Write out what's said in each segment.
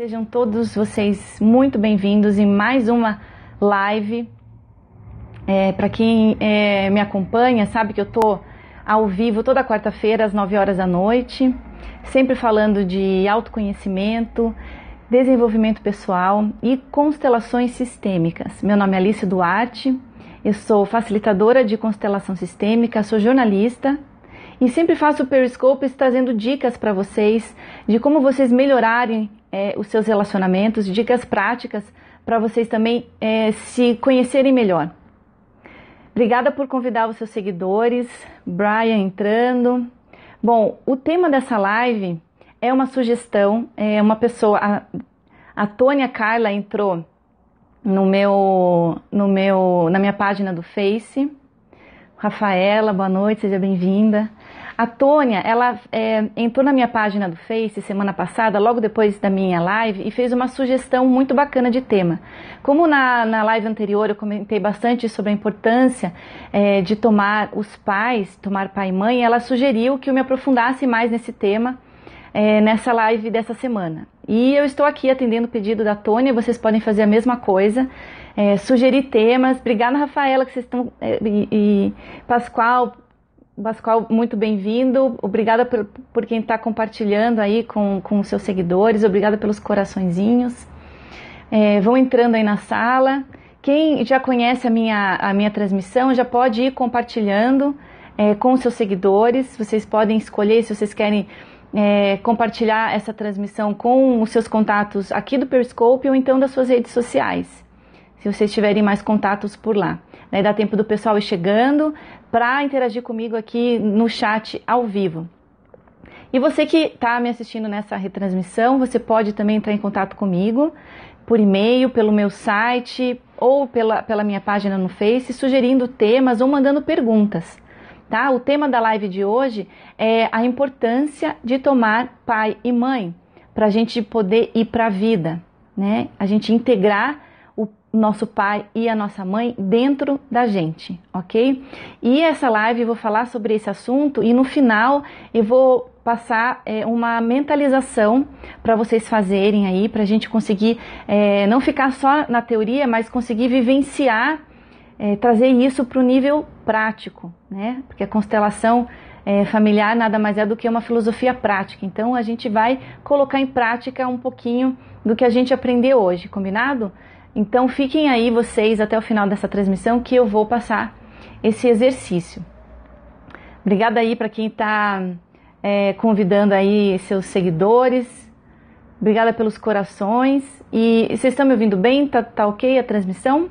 Sejam todos vocês muito bem-vindos em mais uma live. Para quem me acompanha, sabe que eu tô ao vivo toda quarta-feira às 9 horas da noite, sempre falando de autoconhecimento, desenvolvimento pessoal e constelações sistêmicas. Meu nome é Alice Duarte, eu sou facilitadora de constelação sistêmica, sou jornalista e sempre faço periscopes trazendo dicas para vocês de como vocês melhorarem os seus relacionamentos, dicas práticas para vocês também se conhecerem melhor. Obrigada por convidar os seus seguidores, Brian entrando. Bom, o tema dessa live é uma sugestão, uma pessoa, a Tônia Carla entrou na minha página do Face. Rafaela, boa noite, seja bem-vinda. A Tônia, ela entrou na minha página do Face semana passada, logo depois da minha live, e fez uma sugestão muito bacana de tema. Como na live anterior eu comentei bastante sobre a importância de tomar pai e mãe, ela sugeriu que eu me aprofundasse mais nesse tema nessa live dessa semana. E eu estou aqui atendendo o pedido da Tônia, vocês podem fazer a mesma coisa. Sugerir temas. Obrigada, Rafaela, que vocês estão e Pascoal, muito bem-vindo. Obrigada por quem está compartilhando aí com os seus seguidores. Obrigada pelos coraçõezinhos. Vão entrando aí na sala. Quem já conhece a minha transmissão já pode ir compartilhando com os seus seguidores. Vocês podem escolher se vocês querem compartilhar essa transmissão com os seus contatos aqui do Periscope ou então das suas redes sociais, se vocês tiverem mais contatos por lá. Daí dá tempo do pessoal ir chegando para interagir comigo aqui no chat ao vivo. E você que está me assistindo nessa retransmissão, você pode também entrar em contato comigo por e-mail, pelo meu site ou pela minha página no Face, sugerindo temas ou mandando perguntas. Tá? O tema da live de hoje é a importância de tomar pai e mãe para a gente poder ir para a vida, né? A gente integrar o nosso pai e a nossa mãe dentro da gente, ok? E essa live eu vou falar sobre esse assunto e no final eu vou passar uma mentalização para vocês fazerem aí, para a gente conseguir não ficar só na teoria, mas conseguir vivenciar, trazer isso para o nível prático, né? Porque a constelação familiar nada mais é do que uma filosofia prática. Então a gente vai colocar em prática um pouquinho do que a gente aprendeu hoje, combinado? Então fiquem aí vocês até o final dessa transmissão que eu vou passar esse exercício. Obrigada aí para quem está convidando aí seus seguidores. Obrigada pelos corações. E vocês estão me ouvindo bem? Tá ok a transmissão?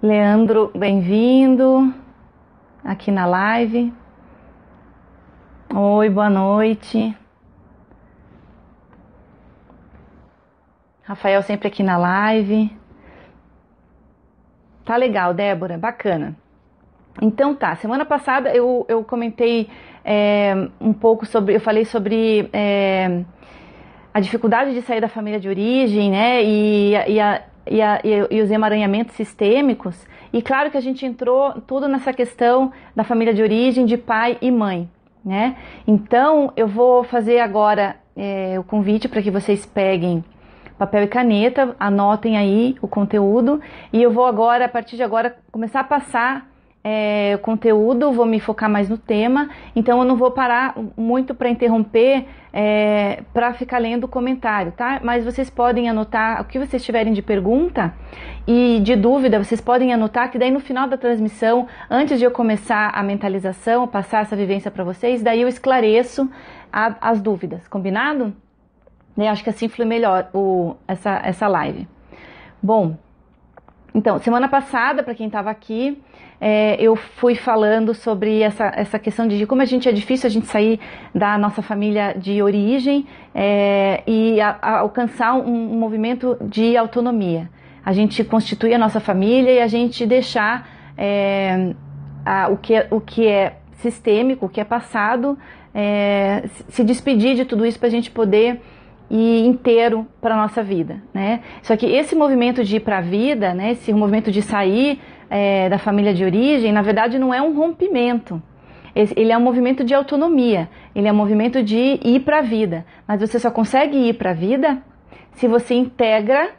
Leandro, bem-vindo aqui na live. Oi, boa noite. Rafael sempre aqui na live. Tá legal, Débora, bacana. Então tá, semana passada eu comentei um pouco sobre, eu falei sobre a dificuldade de sair da família de origem, né, e os emaranhamentos sistêmicos. E claro que a gente entrou tudo nessa questão da família de origem, de pai e mãe, né? Então eu vou fazer agora o convite para que vocês peguem papel e caneta, anotem aí o conteúdo e eu vou agora, a partir de agora, começar a passar o conteúdo, vou me focar mais no tema, então eu não vou parar muito para interromper, para ficar lendo o comentário, tá? Mas vocês podem anotar o que vocês tiverem de pergunta e de dúvida, vocês podem anotar que daí no final da transmissão, antes de eu começar a mentalização, passar essa vivência para vocês, daí eu esclareço as dúvidas, combinado? Eu acho que assim flui melhor essa live. Bom, então, semana passada, para quem estava aqui, eu fui falando sobre essa questão de como é difícil a gente sair da nossa família de origem e alcançar um movimento de autonomia. A gente constitui a nossa família e a gente deixar o que é sistêmico, o que é passado, se despedir de tudo isso para a gente poder ir inteiro para a nossa vida, né? Só que esse movimento de ir para a vida, né, esse movimento de sair da família de origem, na verdade não é um rompimento, Ele é um movimento de autonomia, ele é um movimento de ir para a vida. Mas você só consegue ir para a vida se você integra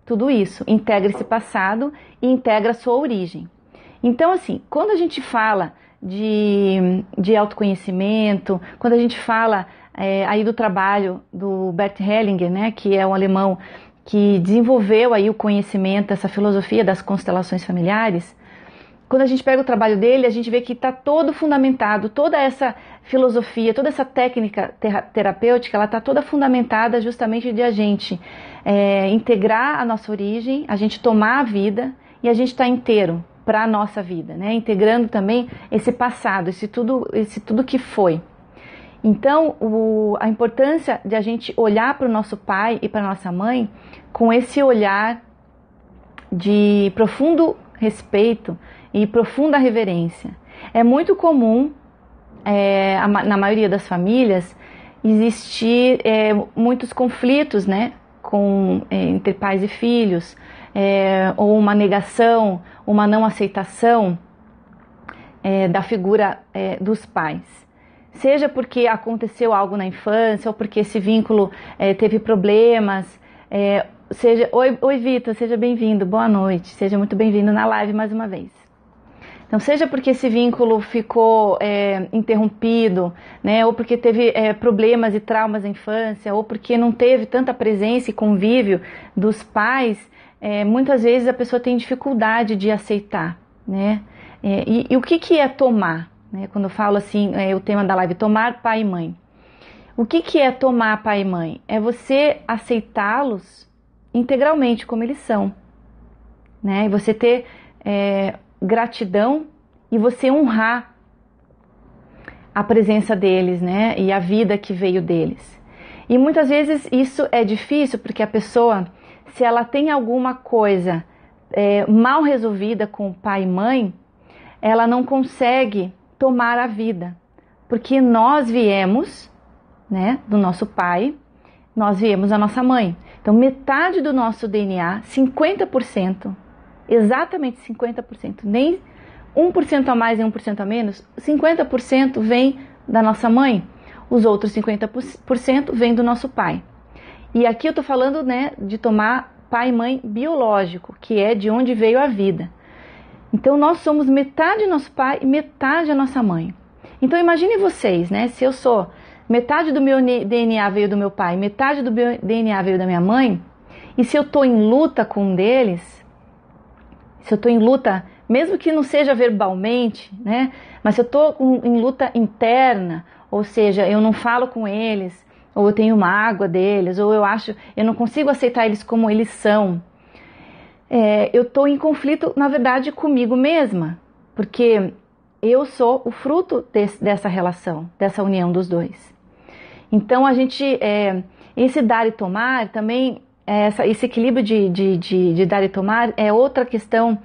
tudo isso, integra esse passado e integra a sua origem. Então, assim, quando a gente fala de autoconhecimento, quando a gente fala aí do trabalho do Bert Hellinger, né, que é um alemão que desenvolveu aí o conhecimento, essa filosofia das constelações familiares, quando a gente pega o trabalho dele, a gente vê que está todo fundamentado, toda essa filosofia, toda essa técnica terapêutica, ela está toda fundamentada justamente de a gente integrar a nossa origem, a gente tomar a vida e a gente estar inteiro para a nossa vida, né? Integrando também esse passado, esse tudo que foi. Então, a importância de a gente olhar para o nosso pai e para a nossa mãe com esse olhar de profundo respeito e profunda reverência. É muito comum, na maioria das famílias, existir muitos conflitos, né, entre pais e filhos, ou uma negação, uma não aceitação da figura dos pais. Seja porque aconteceu algo na infância, ou porque esse vínculo teve problemas. Oi Vitor, seja bem-vindo, boa noite, seja muito bem-vindo na live mais uma vez. Então, seja porque esse vínculo ficou interrompido, né, ou porque teve problemas e traumas na infância, ou porque não teve tanta presença e convívio dos pais, muitas vezes a pessoa tem dificuldade de aceitar, né? E o que é tomar? Né? Quando eu falo assim, o tema da live, tomar pai e mãe. O que é tomar pai e mãe? É você aceitá-los integralmente como eles são, né? E você ter gratidão e você honrar a presença deles, né? E a vida que veio deles. E muitas vezes isso é difícil porque a pessoa, se ela tem alguma coisa mal resolvida com o pai e mãe, ela não consegue tomar a vida, porque nós viemos, né, do nosso pai, nós viemos da nossa mãe. Então, metade do nosso DNA, 50%, exatamente 50%, nem 1% a mais e 1% a menos, 50% vem da nossa mãe, os outros 50% vem do nosso pai. E aqui eu estou falando, né, de tomar pai e mãe biológico, que é de onde veio a vida. Então, nós somos metade nosso pai e metade a nossa mãe. Então, imagine vocês, né? Se eu sou metade do meu DNA veio do meu pai, metade do meu DNA veio da minha mãe, e se eu estou em luta com um deles, se eu estou em luta, mesmo que não seja verbalmente, né? Mas se eu estou em luta interna, ou seja, eu não falo com eles, ou eu tenho mágoa deles, ou eu não consigo aceitar eles como eles são, eu estou em conflito, na verdade, comigo mesma, porque eu sou o fruto dessa relação, dessa união dos dois. Então, esse dar e tomar também, esse equilíbrio de dar e tomar é outra questão,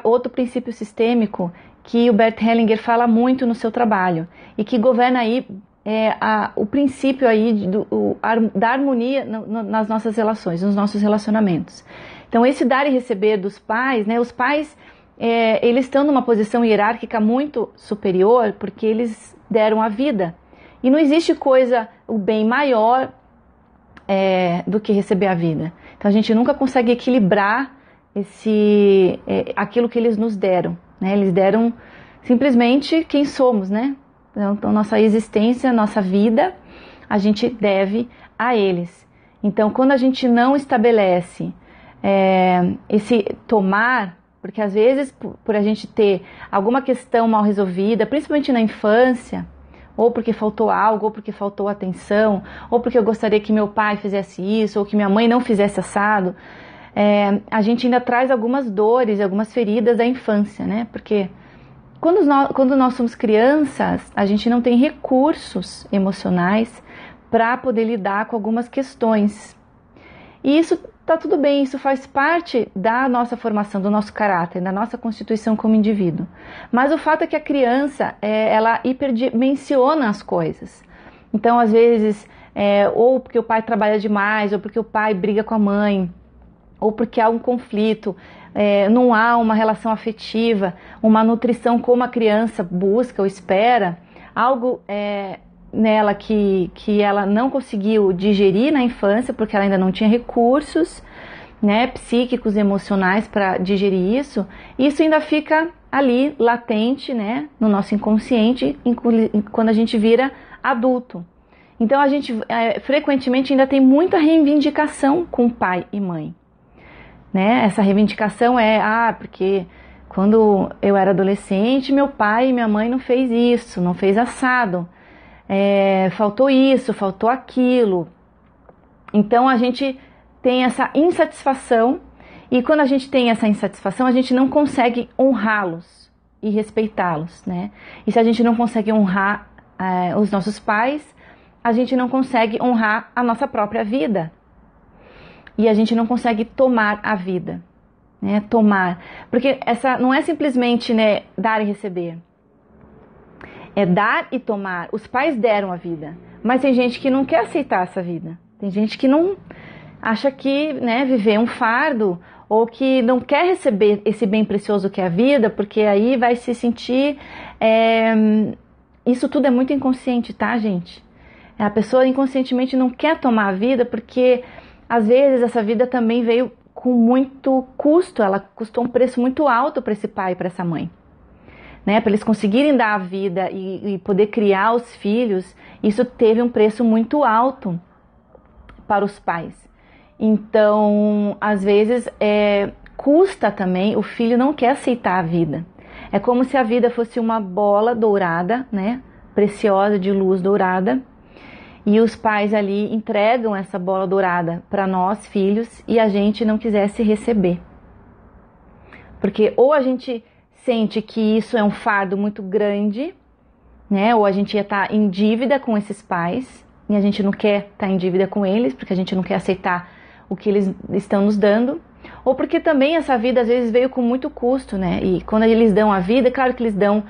outro princípio sistêmico que o Bert Hellinger fala muito no seu trabalho e que governa aí o princípio aí da harmonia nas nossas relações, nos nossos relacionamentos. Então, esse dar e receber dos pais, né, os pais, eles estão numa posição hierárquica muito superior porque eles deram a vida. E não existe o bem maior do que receber a vida. Então, a gente nunca consegue equilibrar aquilo que eles nos deram, né? Eles deram simplesmente quem somos, né? Então, nossa existência, nossa vida, a gente deve a eles. Então, quando a gente não estabelece esse tomar, porque às vezes por a gente ter alguma questão mal resolvida, principalmente na infância, ou porque faltou algo, ou porque faltou atenção, ou porque eu gostaria que meu pai fizesse isso, ou que minha mãe não fizesse assado, a gente ainda traz algumas dores, algumas feridas da infância, né? Porque quando nós somos crianças, a gente não tem recursos emocionais para poder lidar com algumas questões. E isso está tudo bem, isso faz parte da nossa formação, do nosso caráter, da nossa constituição como indivíduo. Mas o fato é que a criança, ela hiperdimensiona as coisas. Então, às vezes, ou porque o pai trabalha demais, ou porque o pai briga com a mãe, ou porque há um conflito, não há uma relação afetiva, uma nutrição como a criança busca ou espera, algo nela que ela não conseguiu digerir na infância, porque ela ainda não tinha recursos, né, psíquicos e emocionais para digerir isso ainda fica ali latente, né, no nosso inconsciente quando a gente vira adulto. Então a gente frequentemente ainda tem muita reivindicação com pai e mãe, né? Essa reivindicação porque quando eu era adolescente meu pai e minha mãe não fez isso, não fez assado, faltou isso, faltou aquilo. Então a gente tem essa insatisfação, e quando a gente tem essa insatisfação, a gente não consegue honrá-los e respeitá-los, né? E se a gente não consegue honrar os nossos pais, a gente não consegue honrar a nossa própria vida. E a gente não consegue tomar a vida, né? Tomar. Porque essa não é simplesmente, né, dar e receber. É dar e tomar. Os pais deram a vida, mas tem gente que não quer aceitar essa vida. Tem gente que não acha que, né, viver é um fardo, ou que não quer receber esse bem precioso que é a vida, porque aí vai se sentir... Isso tudo é muito inconsciente, tá, gente? A pessoa inconscientemente não quer tomar a vida, porque às vezes essa vida também veio com muito custo, ela custou um preço muito alto para esse pai e para essa mãe, né? Para eles conseguirem dar a vida e poder criar os filhos, isso teve um preço muito alto para os pais. Então, às vezes, custa também, o filho não quer aceitar a vida. É como se a vida fosse uma bola dourada, né, preciosa, de luz dourada, e os pais ali entregam essa bola dourada para nós, filhos, e a gente não quisesse receber. Porque ou a gente sente que isso é um fardo muito grande, né, ou a gente ia estar em dívida com esses pais, e a gente não quer estar em dívida com eles, porque a gente não quer aceitar o que eles estão nos dando, ou porque também essa vida às vezes veio com muito custo, né? E quando eles dão a vida, é claro que eles dão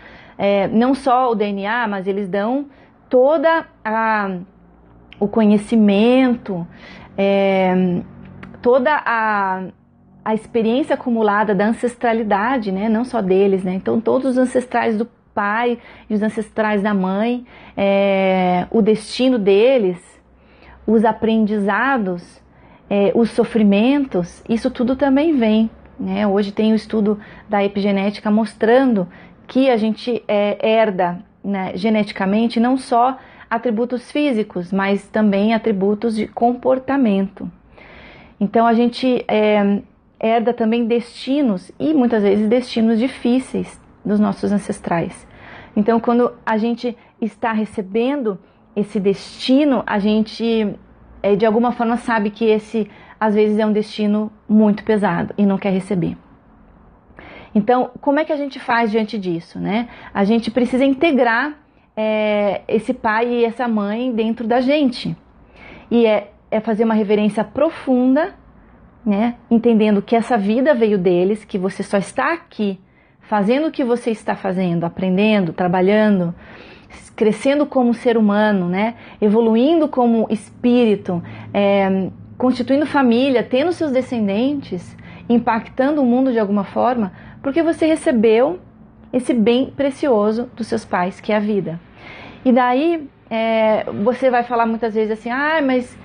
não só o DNA, mas eles dão toda o conhecimento, toda a experiência acumulada da ancestralidade, né? Não só deles, né? Então todos os ancestrais do pai e os ancestrais da mãe, o destino deles, os aprendizados, os sofrimentos, isso tudo também vem, né? Hoje tem o estudo da epigenética mostrando que a gente herda, né, geneticamente não só atributos físicos, mas também atributos de comportamento. Então a gente herda também destinos, e muitas vezes destinos difíceis dos nossos ancestrais. Então quando a gente está recebendo esse destino, a gente de alguma forma sabe que esse às vezes é um destino muito pesado e não quer receber. Então, como é que a gente faz diante disso, né? A gente precisa integrar esse pai e essa mãe dentro da gente. E é fazer uma reverência profunda, né? Entendendo que essa vida veio deles, que você só está aqui fazendo o que você está fazendo, aprendendo, trabalhando, crescendo como ser humano, né? Evoluindo como espírito, constituindo família, tendo seus descendentes, impactando o mundo de alguma forma, porque você recebeu esse bem precioso dos seus pais, que é a vida. E daí você vai falar muitas vezes assim, mas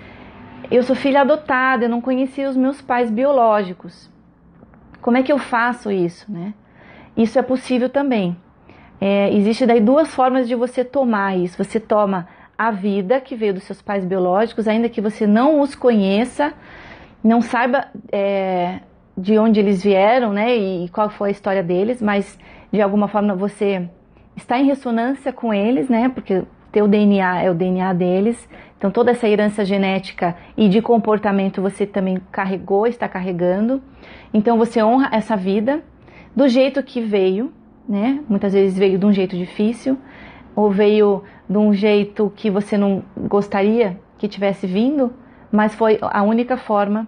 eu sou filha adotada, eu não conheci os meus pais biológicos. Como é que eu faço isso, né? Isso é possível também. Existe daí duas formas de você tomar isso. Você toma a vida que veio dos seus pais biológicos, ainda que você não os conheça, não saiba de onde eles vieram, né, e qual foi a história deles, mas de alguma forma você está em ressonância com eles, né, porque teu DNA é o DNA deles, então toda essa herança genética e de comportamento você também carregou, está carregando, então você honra essa vida do jeito que veio, né, muitas vezes veio de um jeito difícil, ou veio de um jeito que você não gostaria que tivesse vindo, mas foi a única forma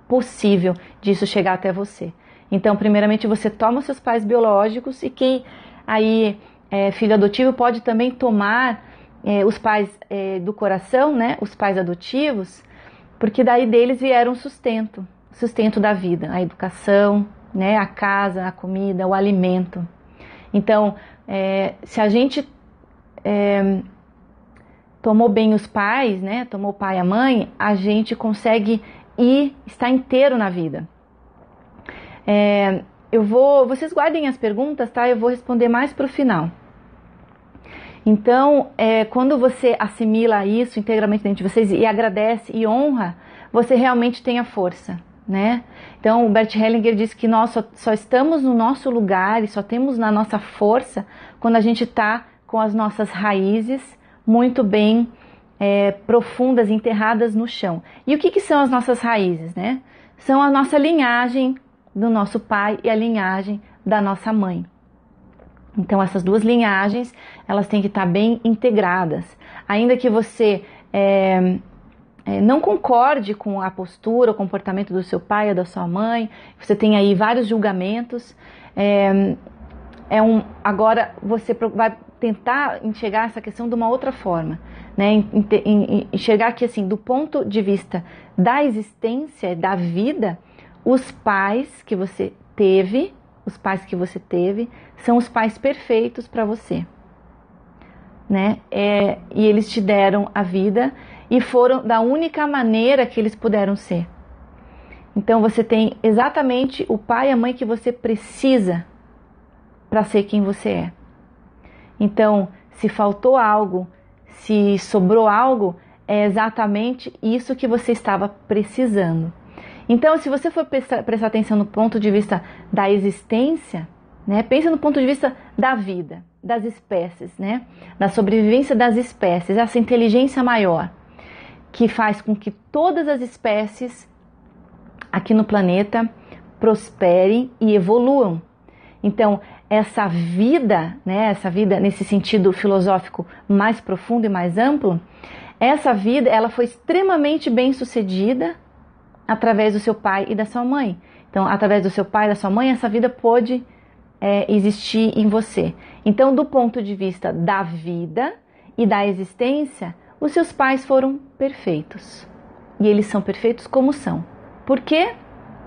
possível disso chegar até você. Então, primeiramente, você toma os seus pais biológicos, e quem aí é filho adotivo pode também tomar os pais do coração, né, os pais adotivos, porque daí deles vieram sustento. sustento da vida, a educação, né, a casa, a comida, o alimento. Então, se a gente tomou bem os pais, né, tomou o pai e a mãe, a gente consegue estar inteiro na vida. Vocês guardem as perguntas, tá? Eu vou responder mais pro final. Então, quando você assimila isso integralmente dentro de vocês e agradece e honra, você realmente tem a força, né? Então, o Bert Hellinger diz que nós só estamos no nosso lugar e só temos na nossa força quando a gente está com as nossas raízes muito bem profundas, enterradas no chão. E o que são as nossas raízes, né? São a nossa linhagem do nosso pai e a linhagem da nossa mãe. Então, essas duas linhagens, elas têm que estar bem integradas. Ainda que você não concorde com a postura, o comportamento do seu pai ou da sua mãe, você tem aí vários julgamentos, agora você vai tentar enxergar essa questão de uma outra forma, né? Enxergar que, assim, do ponto de vista da existência, da vida, os pais que você teve são os pais perfeitos para você, né? E eles te deram a vida e foram da única maneira que eles puderam ser. Então você tem exatamente o pai e a mãe que você precisa para ser quem você é. Então, se faltou algo, se sobrou algo, é exatamente isso que você estava precisando. Então, se você for prestar atenção no ponto de vista da existência, né, pensa no ponto de vista da vida, das espécies, né, da sobrevivência das espécies, essa inteligência maior que faz com que todas as espécies aqui no planeta prosperem e evoluam. Então, essa vida, né, essa vida nesse sentido filosófico mais profundo e mais amplo, essa vida, ela foi extremamente bem sucedida através do seu pai e da sua mãe. Então, através do seu pai e da sua mãe, essa vida pôde existir em você. Então, do ponto de vista da vida e da existência, os seus pais foram perfeitos. E eles são perfeitos como são. Por quê?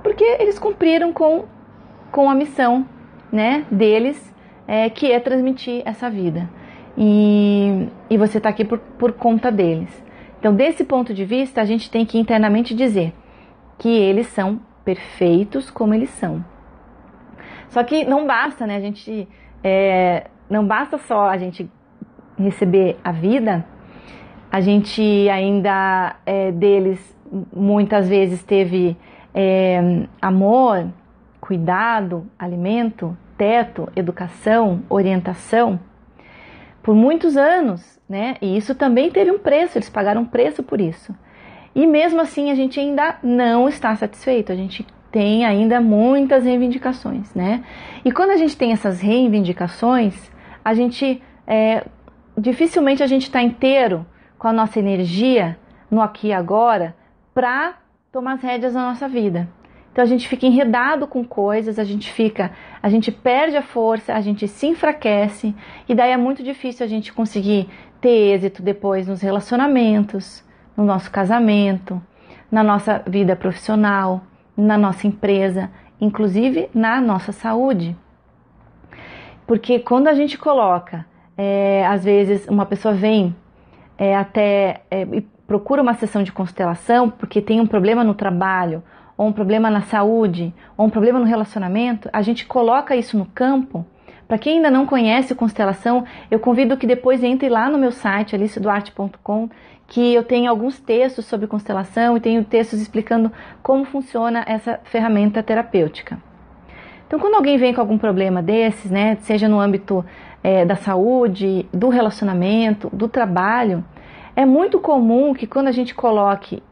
Porque eles cumpriram com a missão, né, deles, que é transmitir essa vida. E você está aqui por conta deles. Então, desse ponto de vista, a gente tem que internamente dizer que eles são perfeitos como eles são. Só que não basta, né? Não basta só a gente receber a vida, a gente ainda deles muitas vezes teve amor, cuidado, alimento, teto, educação, orientação por muitos anos, né? E isso também teve um preço, eles pagaram um preço por isso. E mesmo assim a gente ainda não está satisfeito, a gente tem ainda muitas reivindicações, né? E quando a gente tem essas reivindicações, a gente dificilmente a gente está inteiro com a nossa energia no aqui e agora para tomar as rédeas da nossa vida. Então a gente fica enredado com coisas, a gente perde a força, a gente se enfraquece e daí é muito difícil a gente conseguir ter êxito depois nos relacionamentos, no nosso casamento, na nossa vida profissional, na nossa empresa, inclusive na nossa saúde. Porque quando a gente coloca, às vezes uma pessoa vem e procura uma sessão de constelação porque tem um problema no trabalho, ou um problema na saúde, ou um problema no relacionamento, a gente coloca isso no campo. Para quem ainda não conhece constelação, eu convido que depois entre lá no meu site, aliceduarte.com, que eu tenho alguns textos sobre constelação e tenho textos explicando como funciona essa ferramenta terapêutica. Então, quando alguém vem com algum problema desses, né, seja no âmbito da saúde, do relacionamento, do trabalho, é muito comum que quando a gente coloque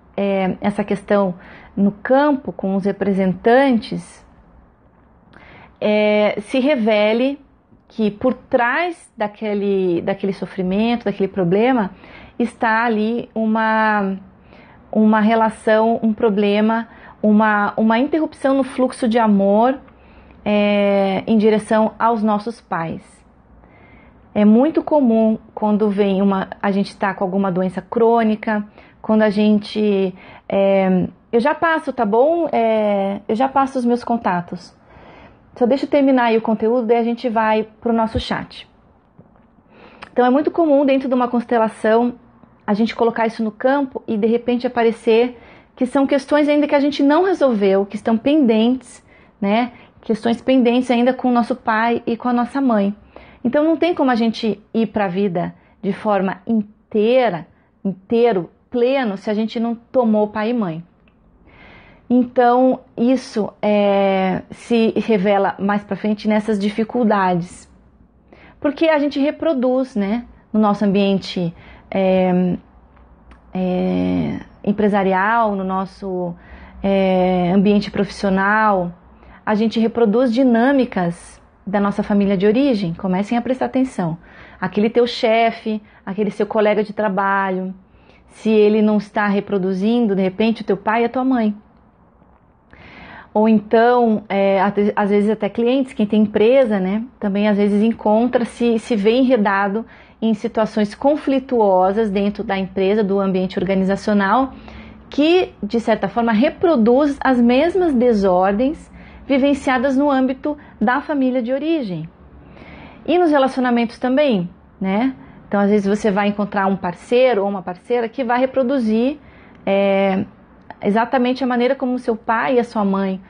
essa questão no campo com os representantes, se revele que por trás daquele sofrimento, daquele problema, está ali uma relação, um problema, uma interrupção no fluxo de amor em direção aos nossos pais. É muito comum quando vem a gente está com alguma doença crônica, quando a gente... eu já passo, tá bom? Eu já passo os meus contatos. Só deixa eu terminar aí o conteúdo e a gente vai para o nosso chat. Então é muito comum dentro de uma constelação a gente colocar isso no campo e de repente aparecer que são questões ainda que a gente não resolveu, que estão pendentes, né? Questões pendentes ainda com o nosso pai e com a nossa mãe. Então não tem como a gente ir para a vida de forma inteiro, pleno, se a gente não tomou pai e mãe. Então isso se revela mais para frente nessas dificuldades. Porque a gente reproduz, né, no nosso ambiente empresarial, no nosso ambiente profissional, a gente reproduz dinâmicas da nossa família de origem. Comecem a prestar atenção. Aquele teu chefe, aquele seu colega de trabalho, se ele não está reproduzindo, de repente, o teu pai e a tua mãe. Ou então, às vezes até clientes, quem tem empresa, né, também às vezes se vê enredado em situações conflituosas dentro da empresa, do ambiente organizacional, que, de certa forma, reproduz as mesmas desordens vivenciadas no âmbito da família de origem. E nos relacionamentos também, né? Então, às vezes você vai encontrar um parceiro ou uma parceira que vai reproduzir exatamente a maneira como seu pai e a sua mãe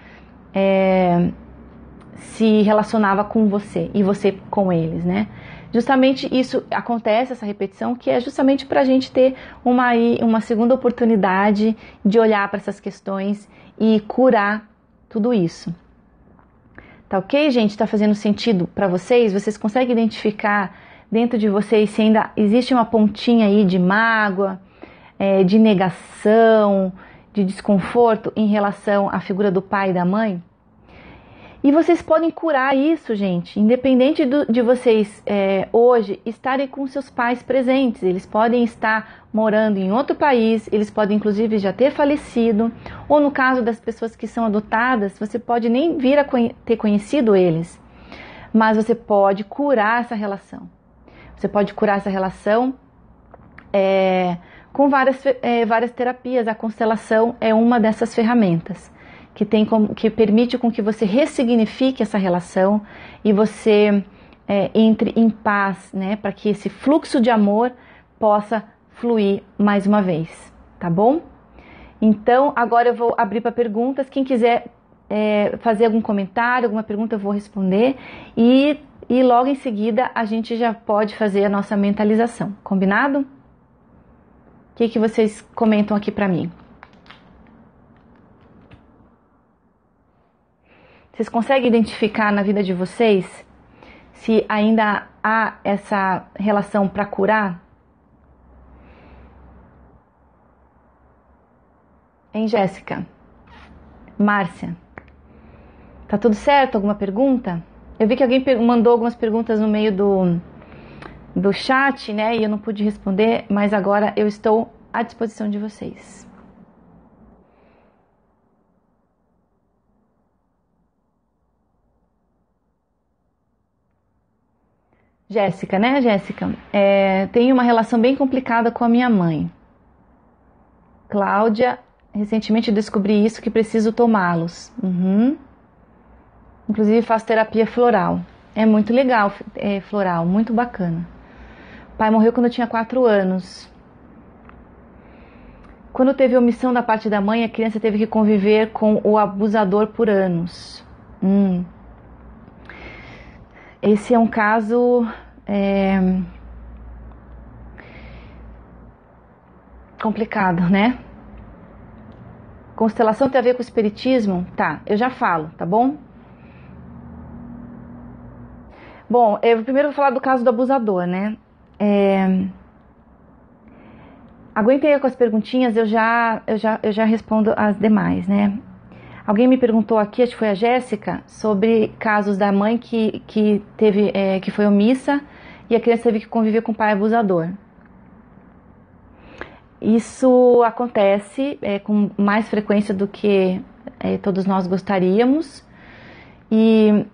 se relacionava com você e você com eles, né? Justamente isso acontece, essa repetição, que é justamente para a gente ter uma segunda oportunidade de olhar para essas questões e curar tudo isso. Tá ok, gente? Tá fazendo sentido para vocês? Vocês conseguem identificar dentro de vocês se ainda existe uma pontinha aí de mágoa, de negação, de desconforto em relação à figura do pai e da mãe? E vocês podem curar isso, gente, independente de vocês hoje estarem com seus pais presentes. Eles podem estar morando em outro país, eles podem inclusive já ter falecido, ou no caso das pessoas que são adotadas, você pode nem vir a ter conhecido eles, mas você pode curar essa relação. Você pode curar essa relação com várias terapias. A constelação é uma dessas ferramentas que permite com que você ressignifique essa relação e você entre em paz, né, para que esse fluxo de amor possa fluir mais uma vez, tá bom? Então, agora eu vou abrir para perguntas. Quem quiser fazer algum comentário, alguma pergunta, eu vou responder e logo em seguida a gente já pode fazer a nossa mentalização, combinado? O que vocês comentam aqui para mim? Vocês conseguem identificar na vida de vocês se ainda há essa relação para curar? Hein, Jéssica? Márcia? Tá tudo certo? Alguma pergunta? Eu vi que alguém mandou algumas perguntas no meio do chat, né? E eu não pude responder, mas agora eu estou à disposição de vocês. Jéssica, né, Jéssica? Tenho uma relação bem complicada com a minha mãe. Cláudia, recentemente descobri isso, que preciso tomá-los. Inclusive faço terapia floral. É muito legal, floral, muito bacana. O pai morreu quando eu tinha 4 anos. Quando teve omissão da parte da mãe, a criança teve que conviver com o abusador por anos. Esse é um caso complicado, né? Constelação tem a ver com o espiritismo? Tá, eu já falo, tá bom? Bom, eu primeiro vou falar do caso do abusador, né? Aguentem aí com as perguntinhas, eu já respondo as demais, né? Alguém me perguntou aqui, acho que foi a Jéssica, sobre casos da mãe que foi omissa e a criança teve que conviver com o pai abusador. Isso acontece com mais frequência do que todos nós gostaríamos. E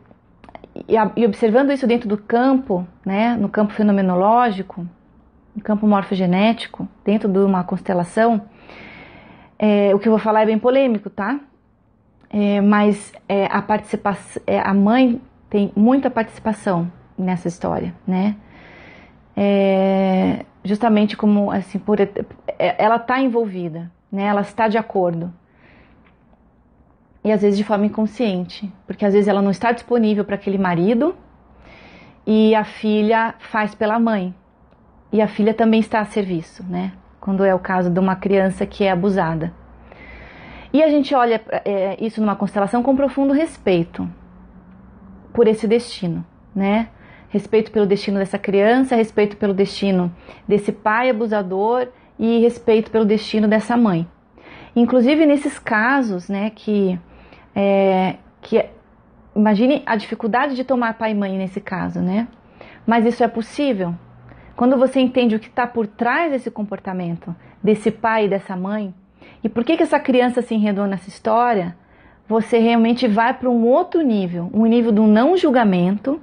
e observando isso dentro do campo, né, no campo fenomenológico, no campo morfogenético, dentro de uma constelação, o que eu vou falar é bem polêmico, tá? Mas a participação, a mãe tem muita participação nessa história, né? Justamente como assim, ela está envolvida, né? Ela está de acordo. E às vezes de forma inconsciente, porque às vezes ela não está disponível para aquele marido e a filha faz pela mãe. E a filha também está a serviço, né? Quando é o caso de uma criança que é abusada. E a gente olha isso numa constelação com profundo respeito por esse destino, né? Respeito pelo destino dessa criança, respeito pelo destino desse pai abusador e respeito pelo destino dessa mãe. Inclusive nesses casos, né, imagine a dificuldade de tomar pai e mãe nesse caso, né? Mas isso é possível. Quando você entende o que está por trás desse comportamento, desse pai e dessa mãe, e por que essa criança se enredou nessa história, você realmente vai para um outro nível, um nível do não julgamento,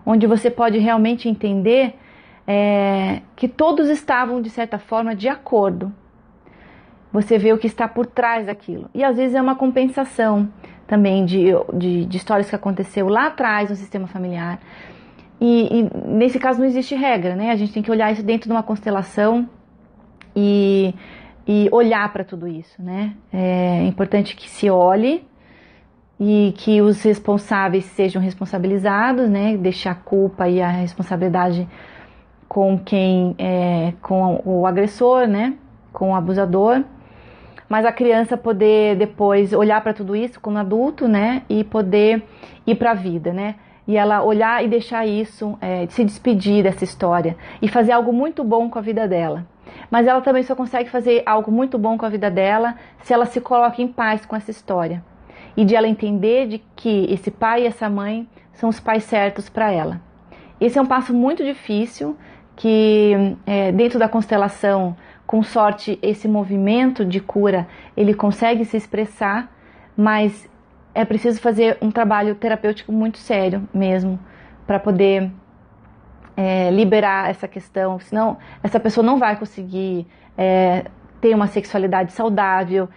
onde você pode realmente entender que todos estavam, de certa forma, de acordo. Você vê o que está por trás daquilo. E às vezes é uma compensação também de histórias que aconteceu lá atrás no sistema familiar. E nesse caso não existe regra, né? A gente tem que olhar isso dentro de uma constelação e olhar para tudo isso, né? É importante que se olhe e que os responsáveis sejam responsabilizados, né? Deixar a culpa e a responsabilidade com com o agressor, né? Com o abusador. Mas a criança poder depois olhar para tudo isso como adulto, né? E poder ir para a vida, né? E ela olhar e deixar isso, se despedir dessa história e fazer algo muito bom com a vida dela. Mas ela também só consegue fazer algo muito bom com a vida dela se ela se coloca em paz com essa história. E de ela entender de que esse pai e essa mãe são os pais certos para ela. Esse é um passo muito difícil que dentro da constelação, com sorte, esse movimento de cura, ele consegue se expressar, mas é preciso fazer um trabalho terapêutico muito sério mesmo, para poder liberar essa questão, senão essa pessoa não vai conseguir ter uma sexualidade saudável,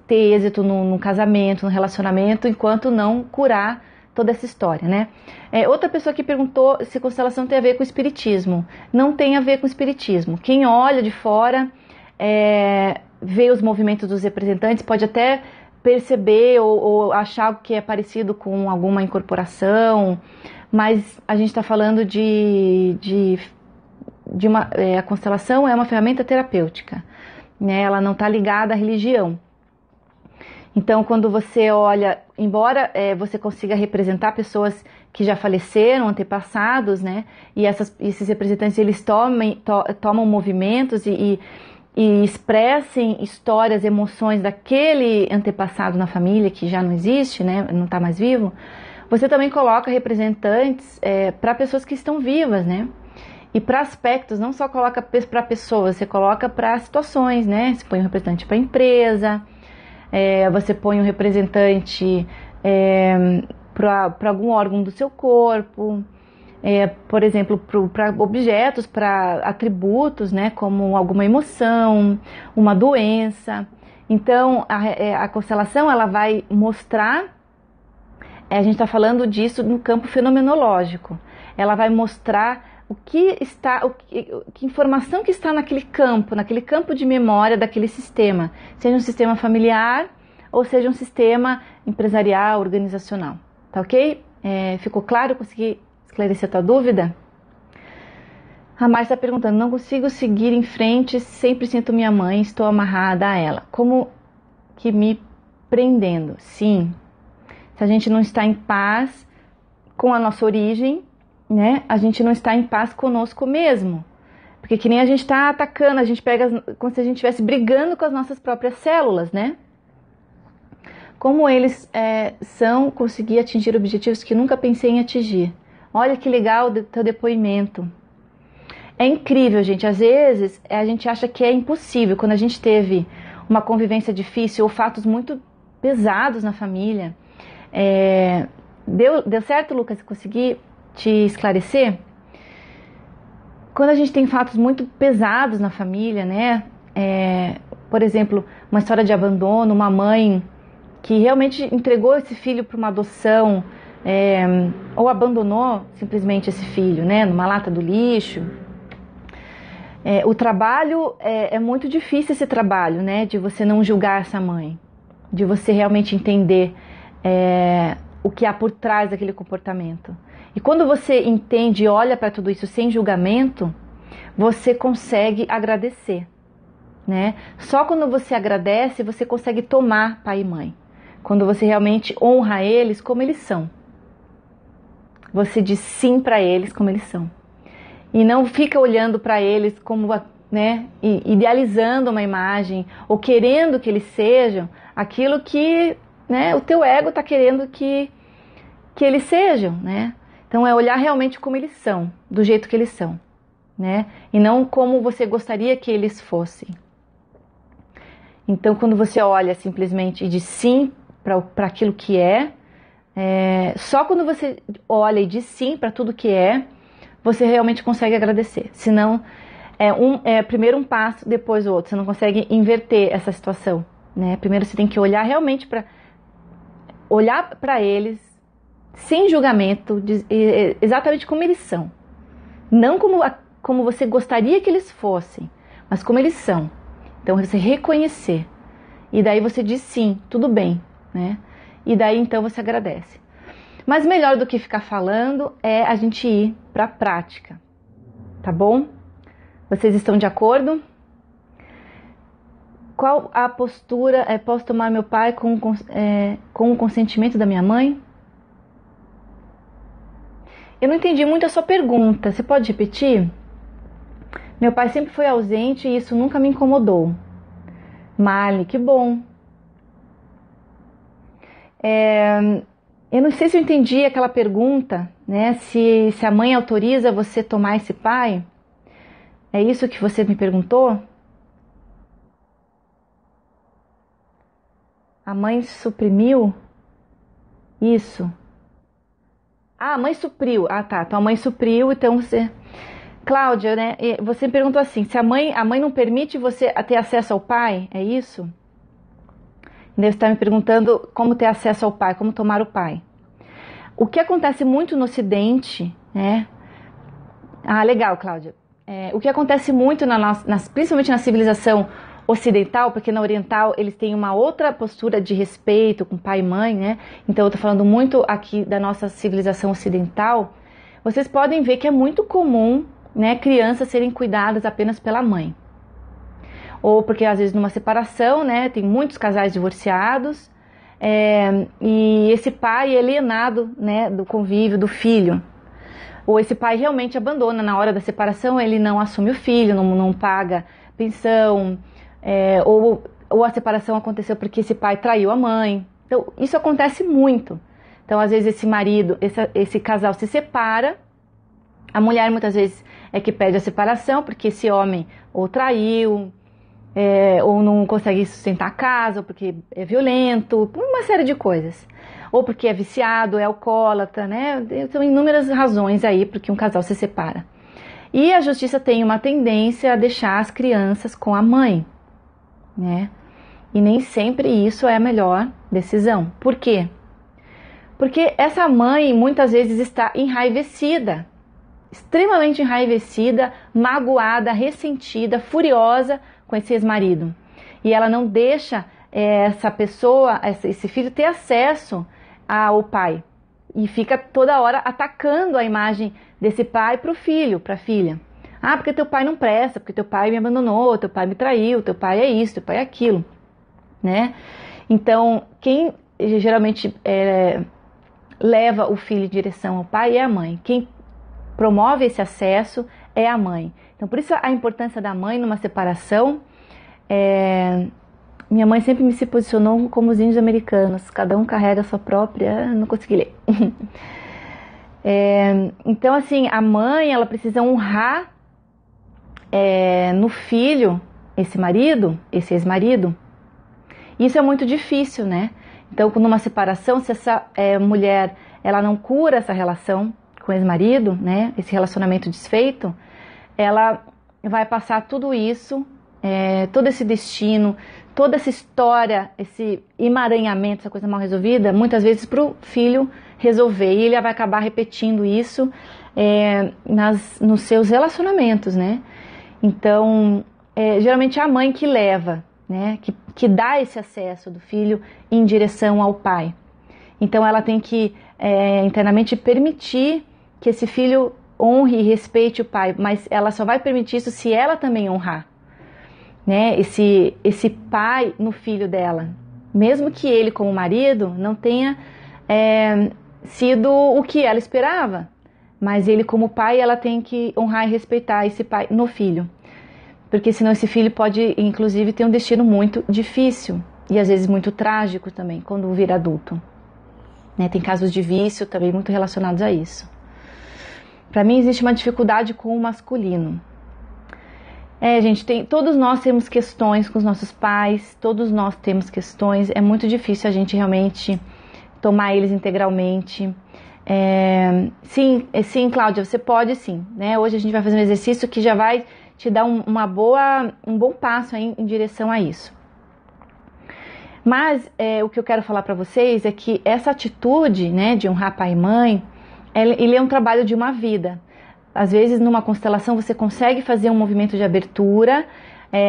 ter êxito no casamento, no relacionamento, enquanto não curar toda essa história, né? Outra pessoa que perguntou se constelação tem a ver com espiritismo. Não tem a ver com espiritismo. Quem olha de fora, vê os movimentos dos representantes, pode até perceber ou achar que é parecido com alguma incorporação, mas a gente está falando a constelação é uma ferramenta terapêutica, né? Ela não está ligada à religião. Então, quando você olha, embora você consiga representar pessoas que já faleceram, antepassados, né? E esses representantes, eles tomam movimentos e expressem histórias, emoções daquele antepassado na família que já não existe, né? Não está mais vivo. Você também coloca representantes para pessoas que estão vivas, né? E para aspectos, não só coloca para pessoas, você coloca para situações, né? Você põe um representante para a empresa, você põe um representante para algum órgão do seu corpo, por exemplo, para objetos, para atributos, né? Como alguma emoção, uma doença. Então, a constelação ela vai mostrar. A gente está falando disso no campo fenomenológico. Ela vai mostrar que informação que está naquele campo de memória daquele sistema, seja um sistema familiar ou seja um sistema empresarial, organizacional. Tá ok? Ficou claro? Consegui esclarecer a tua dúvida? A Márcia está perguntando: não consigo seguir em frente, sempre sinto minha mãe, estou amarrada a ela. Como que me prendendo? Sim. Se a gente não está em paz com a nossa origem, né, a gente não está em paz conosco mesmo. Porque que nem a gente está atacando, a gente pega como se a gente estivesse brigando com as nossas próprias células, né? Como eles são conseguir atingir objetivos que nunca pensei em atingir. Olha que legal o teu depoimento. É incrível, gente. Às vezes a gente acha que é impossível. Quando a gente teve uma convivência difícil ou fatos muito pesados na família, Deu certo, Lucas? Consegui te esclarecer? Quando a gente tem fatos muito pesados na família, né? Por exemplo, uma história de abandono, uma mãe que realmente entregou esse filho para uma adoção, ou abandonou simplesmente esse filho, né? Numa lata do lixo. O trabalho, é muito difícil esse trabalho, né? De você não julgar essa mãe, de você realmente entender o que há por trás daquele comportamento. E quando você entende e olha para tudo isso sem julgamento, você consegue agradecer, né? Só quando você agradece, você consegue tomar pai e mãe. Quando você realmente honra eles como eles são. Você diz sim para eles como eles são. E não fica olhando para eles como, né, idealizando uma imagem ou querendo que eles sejam aquilo que, né, o teu ego está querendo que eles sejam, né? Então é olhar realmente como eles são, do jeito que eles são, né? E não como você gostaria que eles fossem. Então quando você olha simplesmente e diz sim para aquilo que só quando você olha e diz sim para tudo que você realmente consegue agradecer. Senão, primeiro um passo, depois o outro. Você não consegue inverter essa situação, né? Primeiro você tem que olhar realmente para eles, sem julgamento, exatamente como eles são. Não como você gostaria que eles fossem, mas como eles são. Então você reconhecer. E daí você diz sim, tudo bem, né? E daí então você agradece. Mas melhor do que ficar falando é a gente ir para a prática, tá bom? Vocês estão de acordo? Qual a postura? Posso tomar meu pai com o consentimento da minha mãe? Eu não entendi muito a sua pergunta. Você pode repetir? Meu pai sempre foi ausente e isso nunca me incomodou. Marli, que bom. Eu não sei se eu entendi aquela pergunta, né? Se a mãe autoriza você tomar esse pai. É isso que você me perguntou? A mãe suprimiu? Isso. A mãe supriu. Ah, tá. Então a mãe supriu, então você... Cláudia, né? Você me perguntou assim, se a mãe não permite você ter acesso ao pai, é isso? Você está me perguntando como ter acesso ao pai, como tomar o pai. O que acontece muito no Ocidente, né? Ah, legal, Cláudia. O que acontece muito, principalmente na civilização ocidental, porque na oriental eles têm uma outra postura de respeito com pai e mãe, né? Então eu estou falando muito aqui da nossa civilização ocidental. Vocês podem ver que é muito comum, né, crianças serem cuidadas apenas pela mãe. Ou porque às vezes numa separação, né, tem muitos casais divorciados, e esse pai é alienado, né, do convívio do filho. Ou esse pai realmente abandona na hora da separação, ele não assume o filho, não paga pensão, ou a separação aconteceu porque esse pai traiu a mãe. Então isso acontece muito. Então às vezes esse casal se separa, a mulher muitas vezes é que pede a separação porque esse homem ou traiu, ou não consegue sustentar a casa, ou porque é violento, uma série de coisas. Ou porque é viciado, é alcoólatra, né? São inúmeras razões aí porque um casal se separa. E a justiça tem uma tendência a deixar as crianças com a mãe, né? E nem sempre isso é a melhor decisão. Por quê? Porque essa mãe muitas vezes está enraivecida, extremamente enraivecida, magoada, ressentida, furiosa com esse ex-marido. E ela não deixa essa pessoa, esse filho, ter acesso ao pai. E fica toda hora atacando a imagem desse pai para o filho, para a filha. Ah, porque teu pai não presta, porque teu pai me abandonou, teu pai me traiu, teu pai é isso, teu pai é aquilo, né? Então, quem geralmente leva o filho em direção ao pai é a mãe. Quem promove esse acesso é a mãe. Então, por isso a importância da mãe numa separação. Minha mãe sempre me se posicionou como os índios americanos, cada um carrega a sua própria, não consegui ler. Então, assim, a mãe, ela precisa honrar no filho esse marido, esse ex-marido. Isso é muito difícil, né? Então, numa separação, se essa mulher ela não cura essa relação com o ex-marido, né, esse relacionamento desfeito, ela vai passar tudo isso, todo esse destino, toda essa história, esse emaranhamento, essa coisa mal resolvida, muitas vezes para o filho resolver. E ele vai acabar repetindo isso nos seus relacionamentos, né? Então, geralmente é a mãe que leva, né? Que dá esse acesso do filho em direção ao pai. Então, ela tem que internamente permitir que esse filho honre e respeite o pai, mas ela só vai permitir isso se ela também honrar, né? Esse pai no filho dela, mesmo que ele como marido não tenha sido o que ela esperava, mas ele como pai, ela tem que honrar e respeitar esse pai no filho, porque senão esse filho pode inclusive ter um destino muito difícil e às vezes muito trágico também quando vira adulto, né? Tem casos de vício também muito relacionados a isso. Para mim existe uma dificuldade com o masculino. Gente, todos nós temos questões com os nossos pais, todos nós temos questões, é muito difícil a gente realmente tomar eles integralmente. Sim, Cláudia, você pode sim, né? Hoje a gente vai fazer um exercício que já vai te dar um bom passo aí em direção a isso. Mas o que eu quero falar para vocês é que essa atitude, né, de honrar pai e mãe, ele é um trabalho de uma vida. Às vezes, numa constelação, você consegue fazer um movimento de abertura,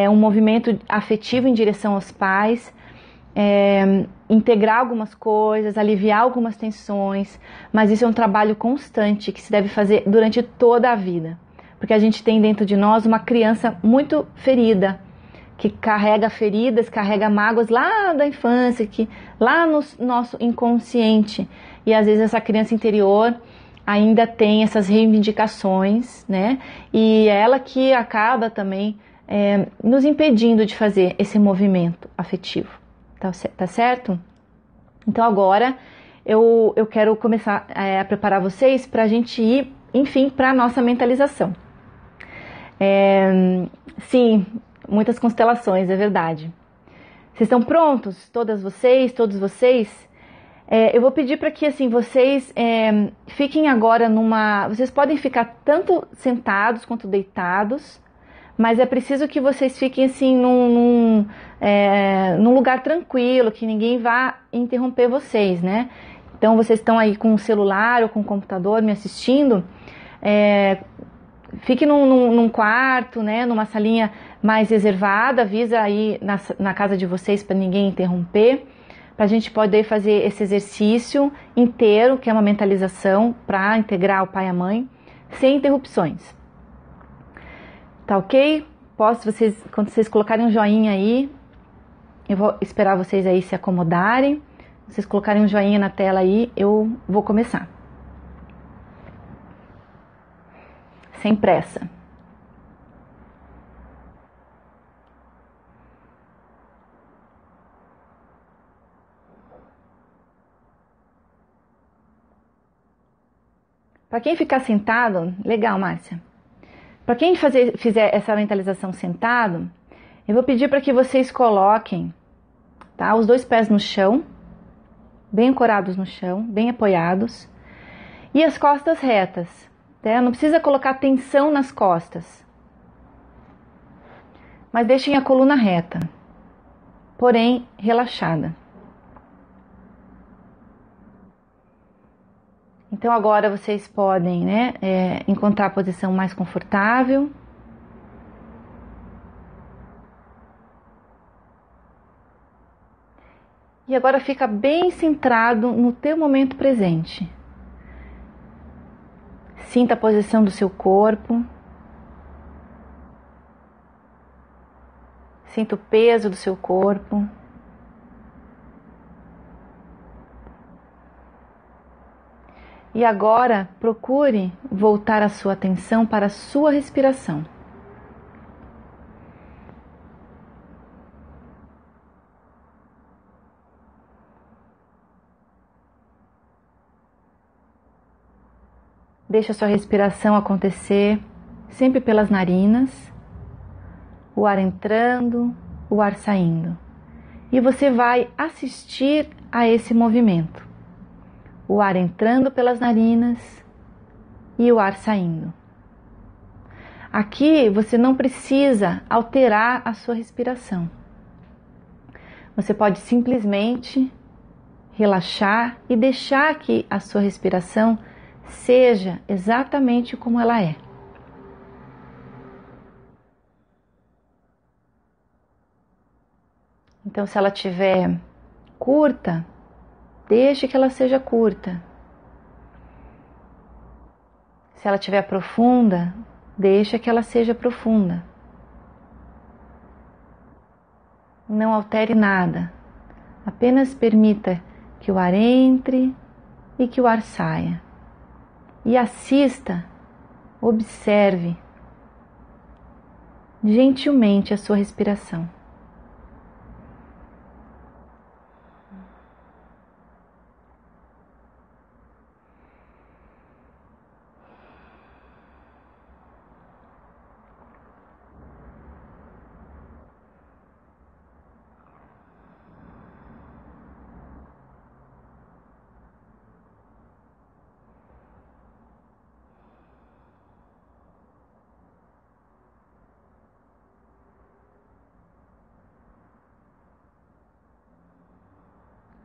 um movimento afetivo em direção aos pais, integrar algumas coisas, aliviar algumas tensões, mas isso é um trabalho constante que se deve fazer durante toda a vida. Porque a gente tem dentro de nós uma criança muito ferida, que carrega feridas, carrega mágoas lá da infância, lá no nosso inconsciente. E às vezes essa criança interior ainda tem essas reivindicações, né? E é ela que acaba também nos impedindo de fazer esse movimento afetivo, tá certo? Então agora eu quero começar a preparar vocês para a gente ir, enfim, para a nossa mentalização. Sim, muitas constelações, é verdade. Vocês estão prontos? Todos vocês? Eu vou pedir para que assim, vocês fiquem agora Vocês podem ficar tanto sentados quanto deitados, mas é preciso que vocês fiquem assim num lugar tranquilo, que ninguém vá interromper vocês, né? Então vocês estão aí com o celular ou com o computador me assistindo, fique num quarto, né? Numa salinha mais reservada, avisa aí na casa de vocês para ninguém interromper, para a gente poder fazer esse exercício inteiro, que é uma mentalização para integrar o pai e a mãe, sem interrupções. Tá ok? Quando vocês colocarem um joinha aí, eu vou esperar vocês aí se acomodarem. Vocês colocarem um joinha na tela aí, eu vou começar. Sem pressa. Para quem ficar sentado, legal, Márcia. Para quem fizer essa mentalização sentado, eu vou pedir para que vocês coloquem, tá, os 2 pés no chão, bem ancorados no chão, bem apoiados, e as costas retas. Tá? Não precisa colocar tensão nas costas, mas deixem a coluna reta, porém relaxada. Então agora vocês podem, né, encontrar a posição mais confortável. E agora fica bem centrado no teu momento presente. Sinta a posição do seu corpo. Sinta o peso do seu corpo. E agora procure voltar a sua atenção para a sua respiração. Deixe a sua respiração acontecer sempre pelas narinas, o ar entrando, o ar saindo. E você vai assistir a esse movimento. o ar entrando pelas narinas e o ar saindo. Aqui você não precisa alterar a sua respiração. Você pode simplesmente relaxar e deixar que a sua respiração seja exatamente como ela é. Então, se ela estiver curta, deixe que ela seja curta. Se ela estiver profunda, deixa que ela seja profunda. Não altere nada. Apenas permita que o ar entre e que o ar saia. E assista, observe gentilmente a sua respiração.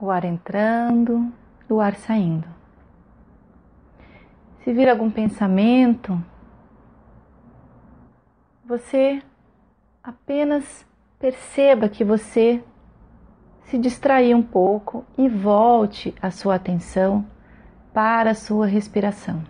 O ar entrando, o ar saindo. Se vir algum pensamento, você apenas perceba que você se distraiu um pouco e volte a sua atenção para a sua respiração.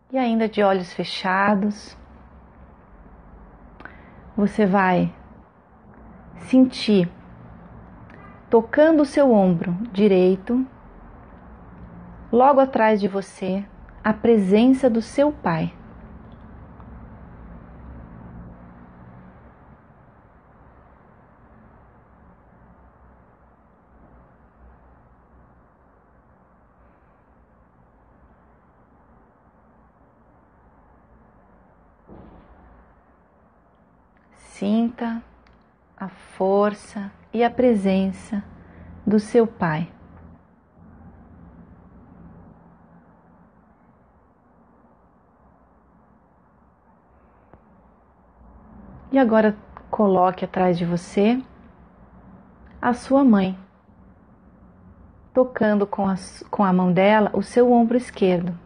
E ainda de olhos fechados, você vai sentir, tocando o seu ombro direito, logo atrás de você, a presença do seu pai. Sinta a força e a presença do seu pai. E agora coloque atrás de você a sua mãe, tocando com a mão dela o seu ombro esquerdo.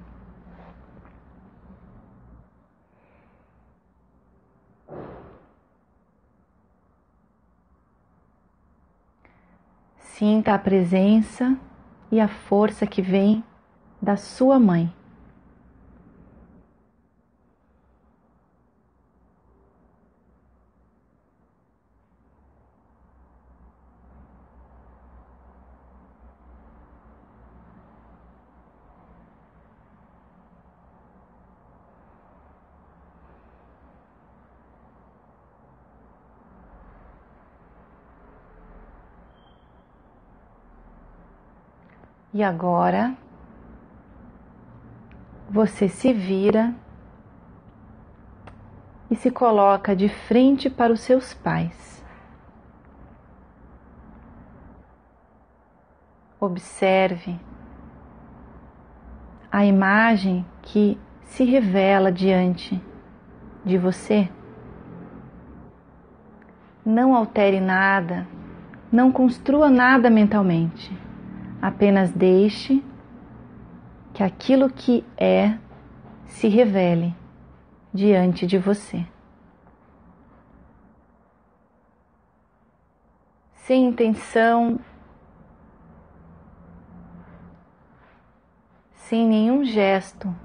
Sinta a presença e a força que vem da sua mãe. E agora você se vira e se coloca de frente para os seus pais. Observe a imagem que se revela diante de você. Não altere nada, não construa nada mentalmente. Apenas deixe que aquilo que é se revele diante de você. Sem intenção, sem nenhum gesto,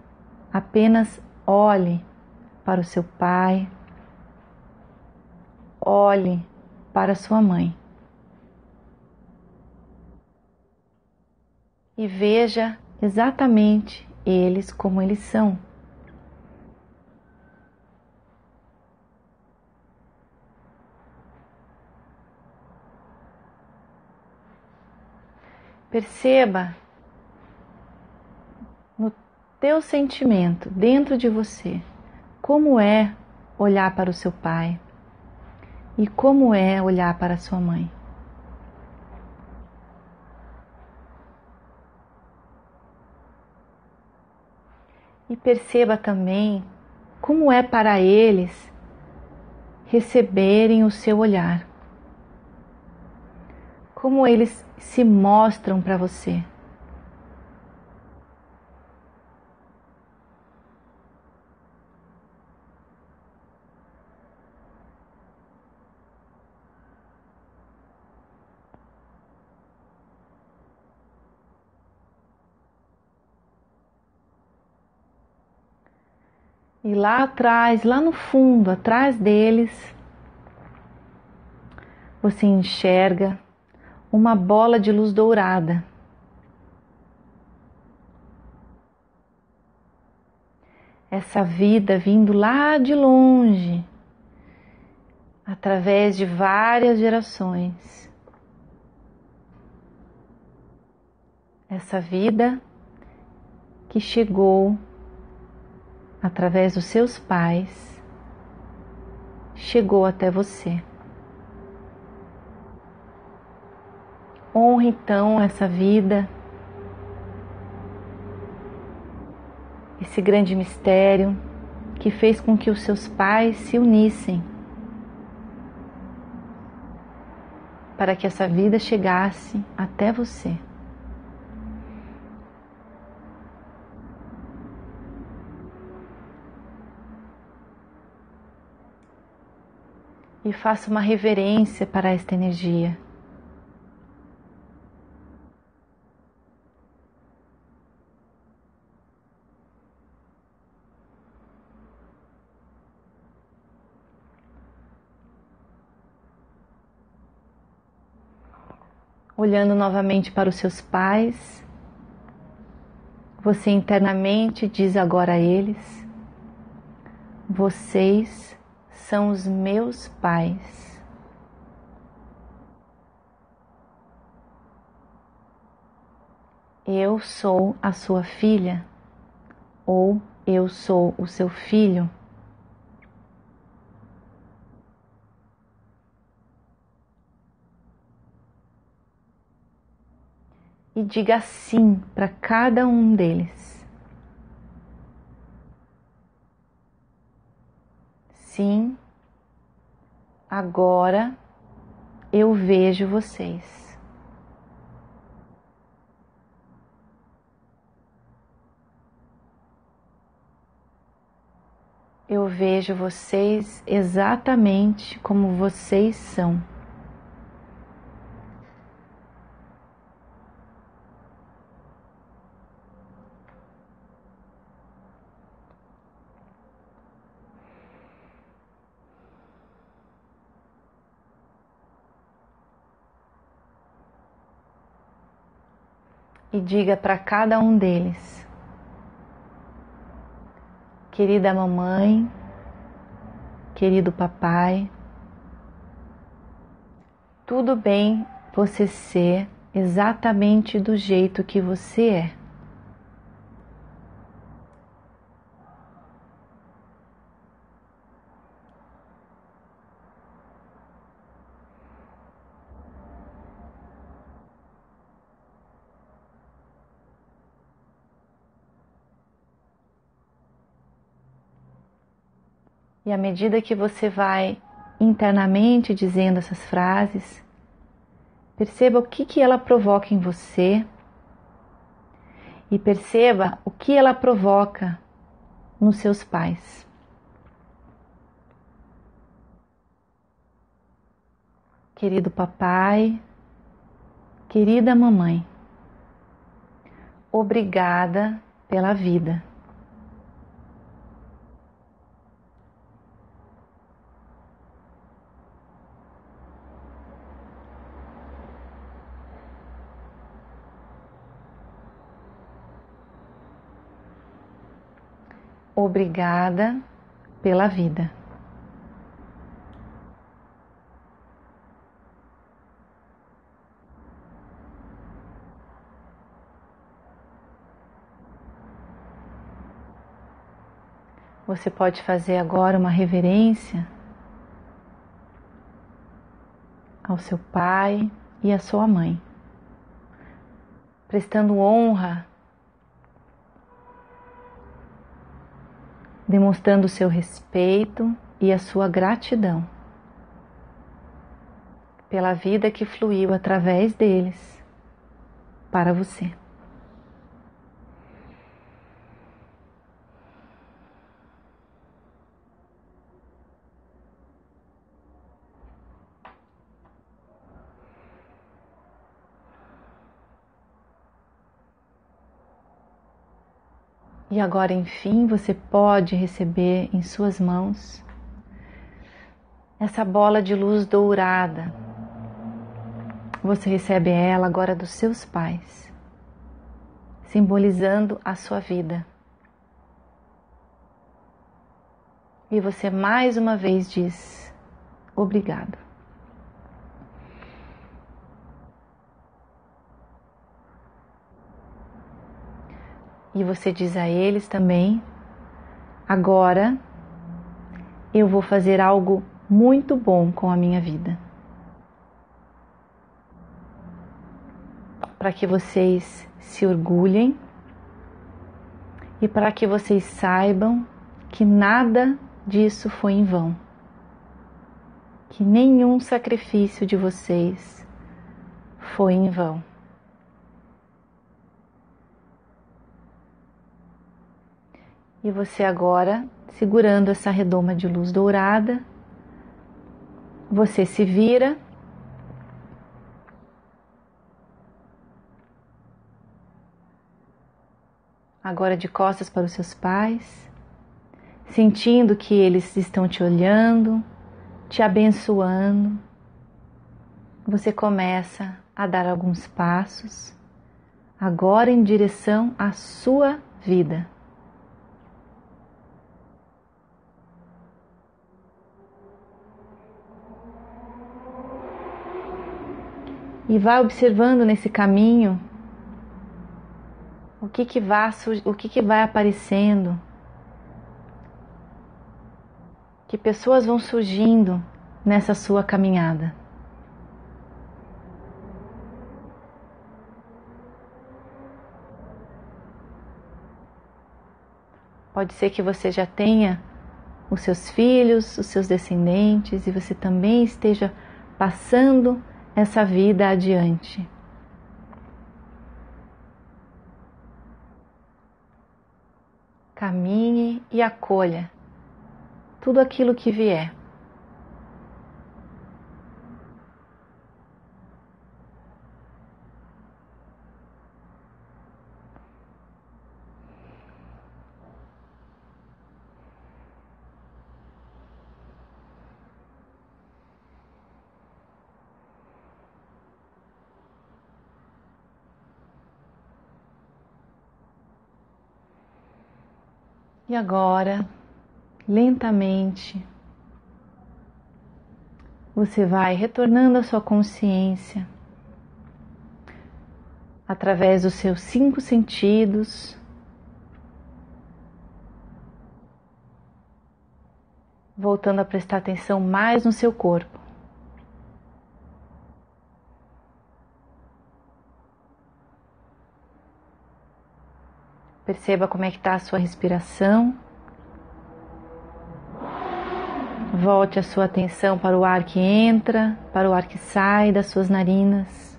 apenas olhe para o seu pai, olhe para sua mãe. E veja exatamente eles como eles são. Perceba no teu sentimento dentro de você, como é olhar para o seu pai e como é olhar para a sua mãe. E perceba também como é para eles receberem o seu olhar. Como eles se mostram para você. E lá atrás, lá no fundo, atrás deles, você enxerga uma bola de luz dourada. Essa vida vindo lá de longe, através de várias gerações. Essa vida que chegou através dos seus pais, chegou até você. Honre então essa vida, esse grande mistério que fez com que os seus pais se unissem para que essa vida chegasse até você. E faça uma reverência para esta energia. Olhando novamente para os seus pais, você internamente diz agora a eles: vocês são os meus pais. Eu sou a sua filha, ou eu sou o seu filho. E diga sim para cada um deles. Sim, agora eu vejo vocês. Eu vejo vocês exatamente como vocês são. E diga para cada um deles: querida mamãe, querido papai, tudo bem você ser exatamente do jeito que você é. E à medida que você vai internamente dizendo essas frases, perceba o que ela provoca em você e perceba o que ela provoca nos seus pais. Querido papai, querida mamãe, obrigada pela vida. Obrigada pela vida. Você pode fazer agora uma reverência ao seu pai e à sua mãe, prestando honra, demonstrando o seu respeito e a sua gratidão pela vida que fluiu através deles para você. E agora, enfim, você pode receber em suas mãos essa bola de luz dourada. Você recebe ela agora dos seus pais, simbolizando a sua vida. E você mais uma vez diz: obrigado. E você diz a eles também: agora eu vou fazer algo muito bom com a minha vida, para que vocês se orgulhem e para que vocês saibam que nada disso foi em vão, que nenhum sacrifício de vocês foi em vão. E você agora, segurando essa redoma de luz dourada, você se vira agora de costas para os seus pais, sentindo que eles estão te olhando, te abençoando. Você começa a dar alguns passos, agora em direção à sua vida. E vai observando nesse caminho o que vai aparecendo, que pessoas vão surgindo nessa sua caminhada. Pode ser que você já tenha os seus filhos, os seus descendentes, e você também esteja passando essa vida adiante. Caminhe e acolha tudo aquilo que vier. E agora, lentamente, você vai retornando à sua consciência através dos seus 5 sentidos, voltando a prestar atenção mais no seu corpo. Perceba como é que está a sua respiração. Volte a sua atenção para o ar que entra, para o ar que sai das suas narinas.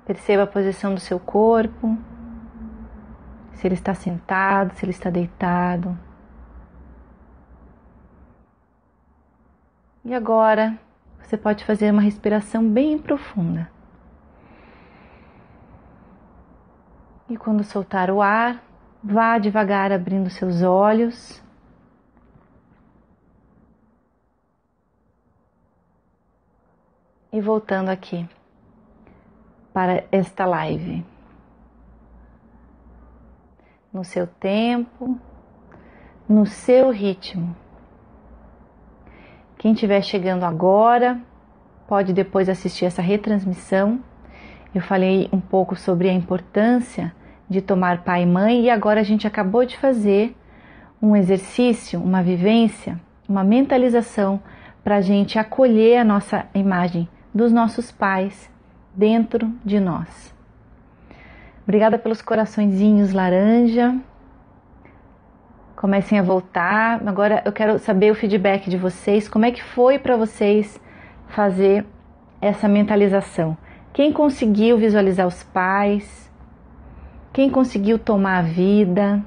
Perceba a posição do seu corpo, se ele está sentado, se ele está deitado. E agora, você pode fazer uma respiração bem profunda. E quando soltar o ar, vá devagar abrindo seus olhos. E voltando aqui para esta live. No seu tempo, no seu ritmo. Quem estiver chegando agora, pode depois assistir essa retransmissão. Eu falei um pouco sobre a importância de tomar pai e mãe e agora a gente acabou de fazer um exercício, uma vivência, uma mentalização para a gente acolher a nossa imagem dos nossos pais dentro de nós. Obrigada pelos coraçõezinhos laranja. Comecem a voltar. Agora eu quero saber o feedback de vocês. Como é que foi para vocês fazer essa mentalização? Quem conseguiu visualizar os pais? Quem conseguiu tomar a vida?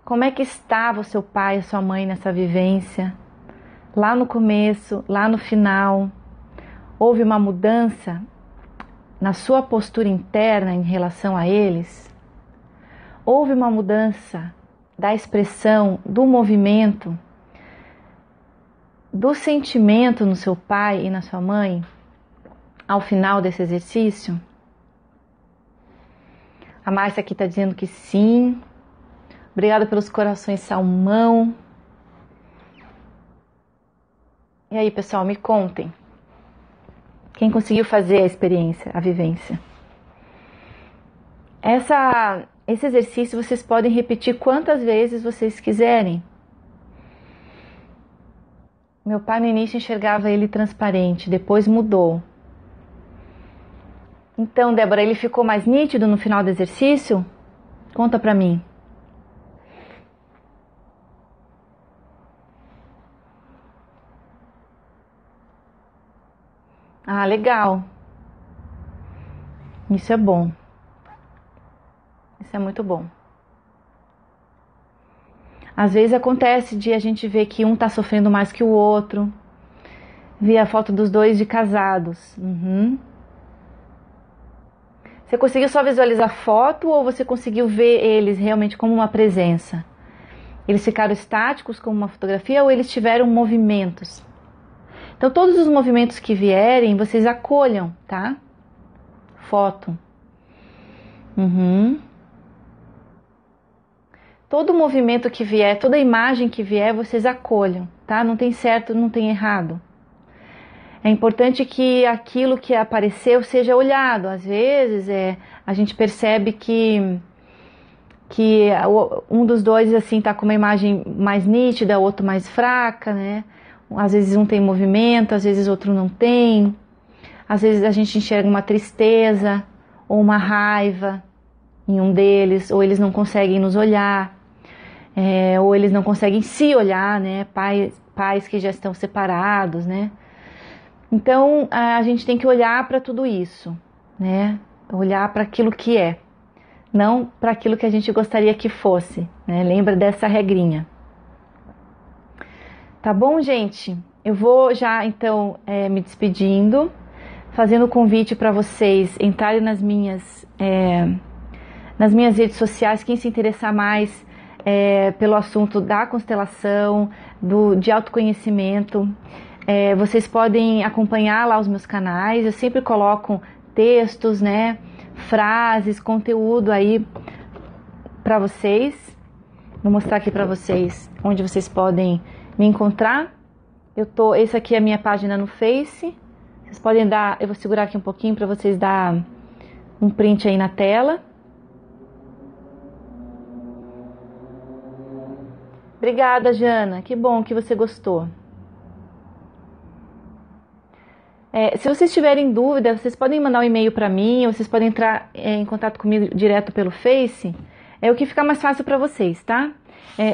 Como é que estava o seu pai e a sua mãe nessa vivência? Lá no começo, lá no final, houve uma mudança na sua postura interna em relação a eles? Houve uma mudança da expressão, do movimento, do sentimento no seu pai e na sua mãe ao final desse exercício? A Márcia aqui está dizendo que sim. Obrigada pelos corações salmão. E aí, pessoal, me contem. Quem conseguiu fazer a experiência, a vivência? Esse exercício vocês podem repetir quantas vezes vocês quiserem. Meu pai no início enxergava ele transparente, depois mudou. Então, Débora, ele ficou mais nítido no final do exercício? Conta pra mim. Ah, legal. Isso é bom. Isso é muito bom. Às vezes acontece de a gente ver que um tá sofrendo mais que o outro. Vi a foto dos dois de casados. Você conseguiu só visualizar a foto ou você conseguiu ver eles realmente como uma presença? Eles ficaram estáticos como uma fotografia ou eles tiveram movimentos? Então todos os movimentos que vierem, vocês acolham, tá? Foto. Todo movimento que vier, toda imagem que vier, vocês acolham, tá? Não tem certo, não tem errado. É importante que aquilo que apareceu seja olhado. Às vezes a gente percebe que um dos dois assim tá com uma imagem mais nítida, o outro mais fraca, né? Às vezes um tem movimento, às vezes outro não tem. Às vezes a gente enxerga uma tristeza ou uma raiva em um deles, ou eles não conseguem nos olhar, ou eles não conseguem se olhar, né? Pais que já estão separados, né? Então a gente tem que olhar para tudo isso, né? Olhar para aquilo que é, não para aquilo que a gente gostaria que fosse, né? Lembra dessa regrinha. Tá bom, gente? Eu vou já então me despedindo, fazendo o convite para vocês entrarem nas minhas redes sociais, quem se interessar mais pelo assunto da constelação, de autoconhecimento. Vocês podem acompanhar lá os meus canais, eu sempre coloco textos, né, frases, conteúdo aí para vocês. Vou mostrar aqui para vocês onde vocês podem me encontrar. Esse aqui é a minha página no Face. Vocês podem dar, eu vou segurar aqui um pouquinho para vocês dar um print aí na tela. Obrigada, Jana, que bom que você gostou. Se vocês tiverem dúvida, vocês podem mandar um e-mail para mim, ou vocês podem entrar em contato comigo direto pelo Face, o que ficar mais fácil para vocês, tá?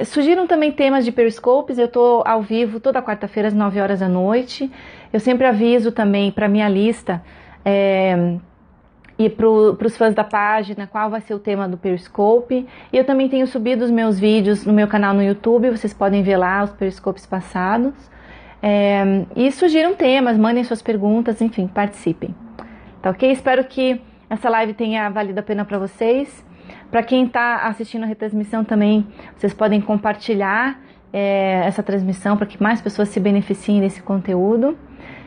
Surgiram também temas de Periscopes, eu tô ao vivo toda quarta-feira às 9 horas da noite, eu sempre aviso também para minha lista e para os fãs da página qual vai ser o tema do Periscope, e eu também tenho subido os meus vídeos no meu canal no YouTube, vocês podem ver lá os Periscopes passados. E surgiram temas, mandem suas perguntas, enfim, participem. Tá ok? Espero que essa live tenha valido a pena para vocês. Para quem está assistindo a retransmissão também, vocês podem compartilhar essa transmissão para que mais pessoas se beneficiem desse conteúdo.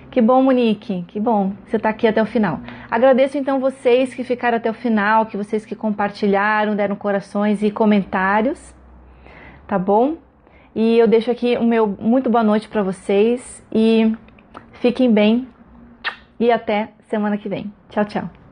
Que bom, Monique, que bom que você está aqui até o final. Agradeço então vocês que ficaram até o final, que vocês que compartilharam, deram corações e comentários, tá bom? E eu deixo aqui o meu muito boa noite para vocês e fiquem bem e até semana que vem. Tchau, tchau.